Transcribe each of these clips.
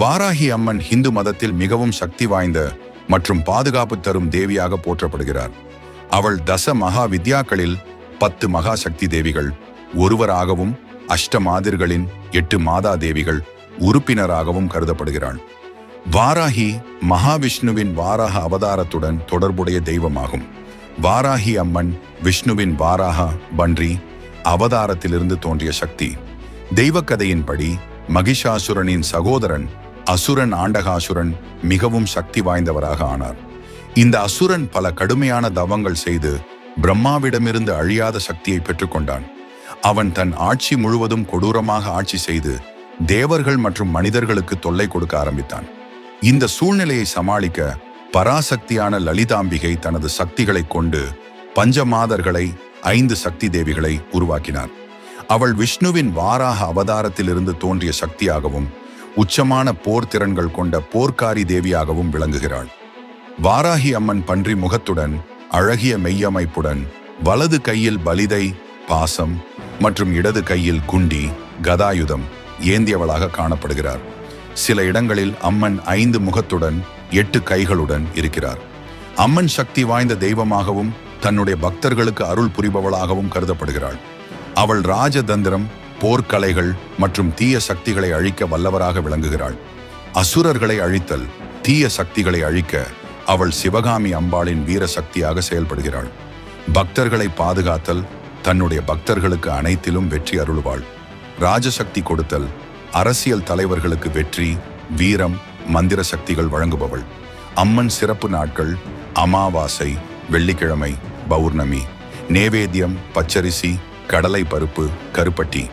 வாராகி அம்மன் இந்து மதத்தில் மிகவும் சக்தி வாய்ந்த மற்றும் பாதுகாப்பு தரும் தேவியாக போற்றப்படுகிறார். அவள் தச மகா வித்யாக்களில் 10 மகா சக்தி தேவிகள் ஒருவராகவும் அஷ்டமாதிர்களின் 8 மாதா தேவிகள் உறுப்பினராகவும் கருதப்படுகிறாள். வாராகி மகாவிஷ்ணுவின் வாராக அவதாரத்துடன் தொடர்புடைய தெய்வமாகும். வாராகி அம்மன் விஷ்ணுவின் வாராக பன்றி அவதாரத்திலிருந்து தோன்றிய சக்தி. தெய்வக்கதையின்படி மகிஷாசுரனின் சகோதரன் அசுரன் ஆண்டகாசுரன் மிகவும் சக்தி வாய்ந்தவராக ஆனார். இந்த அசுரன் பல கடுமையான தவங்கள் செய்து பிரம்மாவிடமிருந்து அழியாத சக்தியை பெற்றுக்கொண்டான். அவன் தன் ஆட்சி முழுவதும் கொடூரமாக ஆட்சி செய்து தேவர்கள் மற்றும் மனிதர்களுக்கு தொல்லை கொடுக்க ஆரம்பித்தான். இந்த சூழ்நிலையை சமாளிக்க பராசக்தியான லலிதாம்பிகை தனது சக்திகளை கொண்டு பஞ்சமாதர்களை 5 சக்தி தேவிகளை உருவாக்கினார். அவள் விஷ்ணுவின் வாராக அவதாரத்திலிருந்து தோன்றிய சக்தியாகவும் உச்சமான போர் திறன்கள் கொண்ட போர்க்காரி தேவியாகவும் விளங்குகிறாள். வாராகி அம்மன் பன்றி முகத்துடன் அழகிய மெய்யமைப்புடன் வலது கையில் பலிதை பாசம் மற்றும் இடது கையில் குண்டி கதாயுதம் ஏந்தியவளாக காணப்படுகிறார். சில இடங்களில் அம்மன் 5 முகத்துடன் 8 கைகளுடன் இருக்கிறார். அம்மன் சக்தி வாய்ந்த தெய்வமாகவும் தன்னுடைய பக்தர்களுக்கு அருள் புரிபவளாகவும் கருதப்படுகிறாள். அவள் ராஜதந்திரம், போர்க்கலைகள் மற்றும் தீய சக்திகளை அழிக்க வல்லவராக விளங்குகிறாள். அசுரர்களை அழித்தல், தீய சக்திகளை அழிக்க அவள் சிவகாமி அம்பாளின் வீர சக்தியாக செயல்படுகிறாள். பக்தர்களை பாதுகாத்தல், தன்னுடைய பக்தர்களுக்கு அனைத்திலும் வெற்றி அருள்வாள். ராஜசக்தி கொடுத்தல், அரசியல் தலைவர்களுக்கு வெற்றி, வீரம், மந்திர சக்திகள் வழங்குபவள். அம்மன் சிறப்பு நாட்கள் அமாவாசை, வெள்ளிக்கிழமை, பௌர்ணமி. நேவேத்தியம் பச்சரிசி, கடலை பருப்பு, கருப்பட்டி.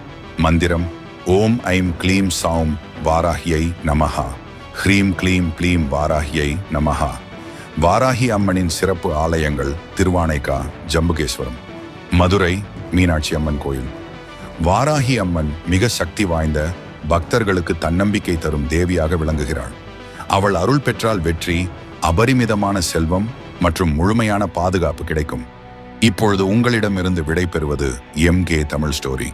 மந்திரம் ஓம் ஐம் க்ளீம் சௌம் வாராகியை நமஹா, ஹ்ரீம் க்ளீம் ப்ளீம் வாராகியை நமஹா. வாராகி அம்மனின் சிறப்பு ஆலயங்கள் திருவானைக்கா, ஜம்புகேஸ்வரம். மதுரை மீனாட்சி அம்மன் கோயில். வாராகி அம்மன் மிக சக்தி வாய்ந்த, பக்தர்களுக்கு தன்னம்பிக்கை தரும் தேவியாக விளங்குகிறாள். அவள் அருள் பெற்றால் வெற்றி, அபரிமிதமான செல்வம் மற்றும் முழுமையான பாதுகாப்பு கிடைக்கும். இப்பொழுது உங்களிடமிருந்து விடை பெறுவது MK தமிழ் ஸ்டோரி.